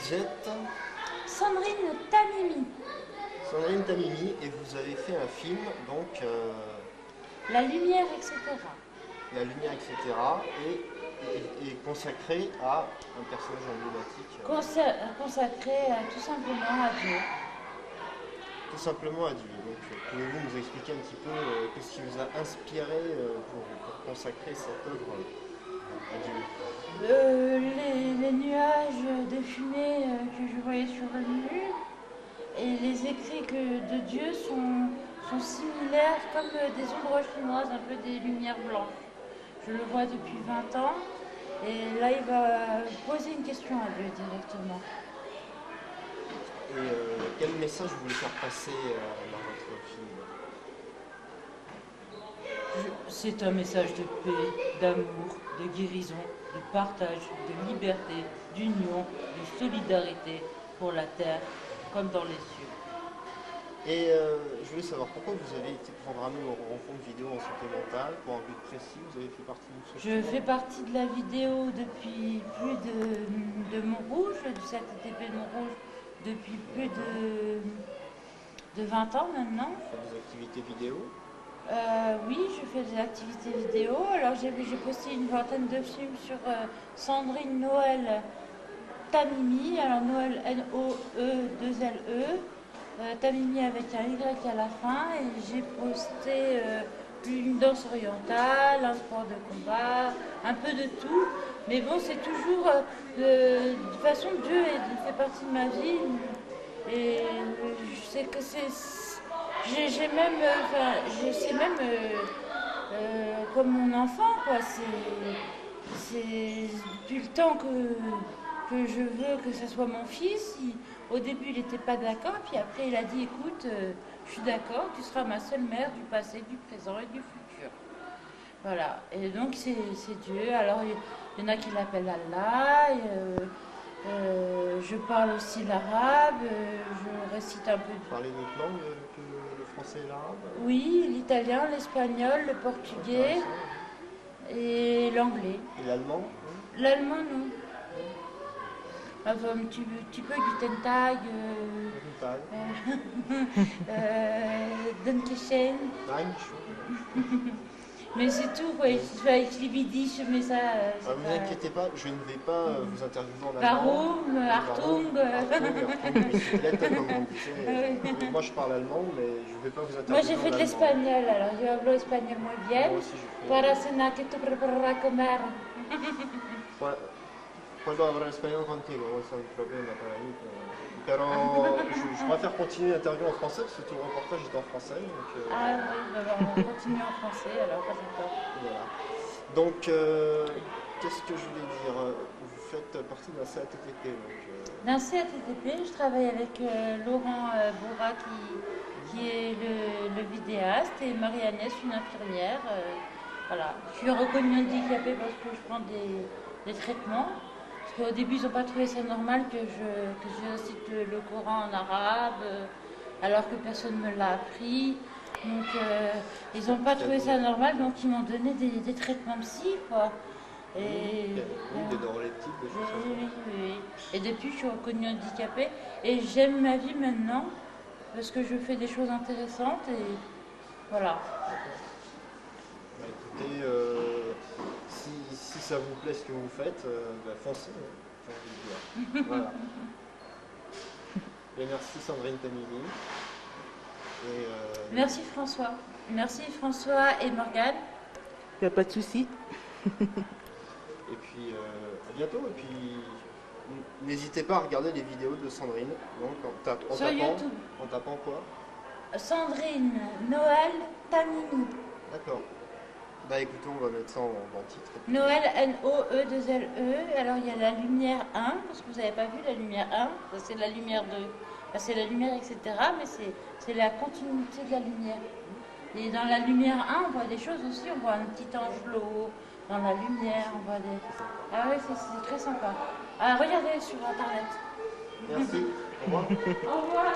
vous êtes Sandrine Tamimi. Sandrine Tamimi et vous avez fait un film, donc La lumière, etc. La lumière, etc. et consacré à un personnage emblématique. Consacré tout simplement à Dieu. Tout simplement à Dieu. Donc pouvez-vous nous expliquer un petit peu qu'est-ce qui vous a inspiré pour consacrer cette œuvre à Dieu? Les nuages de fumée que je voyais sur le mur et les écrits de Dieu sont similaires comme des ombres chinoises, un peu des lumières blanches. Je le vois depuis 20 ans et là il va poser une question à Dieu directement. Et quel message vous voulez faire passer dans votre film? C'est un message de paix, d'amour, de guérison, de partage, de liberté, d'union, de solidarité pour la terre comme dans les cieux. Et je voulais savoir pourquoi vous avez été programmé aux rencontres vidéo en santé mentale, pour un but précis, vous avez fait partie d'une structure? Je fais partie de la vidéo depuis plus de Montrouge, du CATTP de Montrouge, depuis plus de 20 ans maintenant. Vous faites des activités vidéo? Oui, je fais des activités vidéo. Alors j'ai posté une vingtaine de films sur Sandrine Noël Tamimi, alors Noël N-O-E-2-L-E, Tamimi avec un Y à la fin, et j'ai posté une danse orientale, un sport de combat, un peu de tout. Mais bon, c'est toujours de toute façon Dieu fait partie de ma vie, et je sais que j'ai même, c'est même comme mon enfant, quoi. C'est depuis le temps que je veux que ce soit mon fils. Au début, il n'était pas d'accord, puis après, il a dit, écoute, je suis d'accord, tu seras ma seule mère du passé, du présent et du futur. Voilà, et donc c'est Dieu. Alors, il y en a qui l'appellent Allah. Je parle aussi l'arabe, je récite un peu. Vous parlez d'autres langues que le français et l'arabe? Oui, l'italien, l'espagnol, le portugais et l'anglais. Et l'allemand? L'allemand, non. Enfin, un petit peu Guten Tag, Dankeschön. Mais c'est tout, quoi. Avec les bidis, je mets ça. Vous inquiétez pas, je ne vais pas vous interviewer en allemand. Warum, Achtung. Moi je parle allemand, mais je ne vais pas vous interviewer. Moi j'ai fait de l'espagnol, alors yo hablo espagnol muy bien. Moi aussi je fais. Para cenar que tú preparas comer. Puedo hablar espagnol contigo, c'est un problème para mí. Pero je préfère continuer l'interview en français parce que tout le reportage est en français. Donc, Ah oui, on va continuer en français alors, pas d'accord. Voilà. Donc, qu'est-ce que je voulais dire? Vous faites partie d'un CATTP. D'un CATTP, je travaille avec Laurent Bourra qui est le vidéaste et Marie-Agnès, une infirmière. Voilà. Je suis reconnue handicapée parce que je prends des traitements. Parce qu'au début, ils n'ont pas trouvé ça normal que je cite le Coran en arabe, alors que personne ne me l'a appris. Donc, ils n'ont pas trouvé ça normal, donc ils m'ont donné des traitements psy, quoi. Et des neuroleptiques, des choses comme ça. Oui. Et depuis, je suis reconnue handicapée et j'aime ma vie maintenant parce que je fais des choses intéressantes et voilà. Bah, écoutez, si ça vous plaît ce que vous faites, foncez. Voilà. Et merci Sandrine Tamimi. Merci François. Merci François et Morgane. Il n'y a pas de souci. Et puis à bientôt. Et puis n'hésitez pas à regarder les vidéos de Sandrine. Donc Sur YouTube. En tapant quoi? Sandrine Noël Tamimi. D'accord. Bah écoutez, on va mettre ça en titre. Noël N-O-E-2-L-E. Alors il y a la lumière 1, parce que vous n'avez pas vu la lumière 1, ça c'est la lumière 2. Enfin, c'est la lumière, etc. Mais c'est la continuité de la lumière. Et dans la lumière 1, on voit des choses aussi. On voit un petit ange bleu dans la lumière. On voit des... Ah oui, c'est très sympa. Ah, regardez sur Internet. Merci. Au revoir. Au revoir.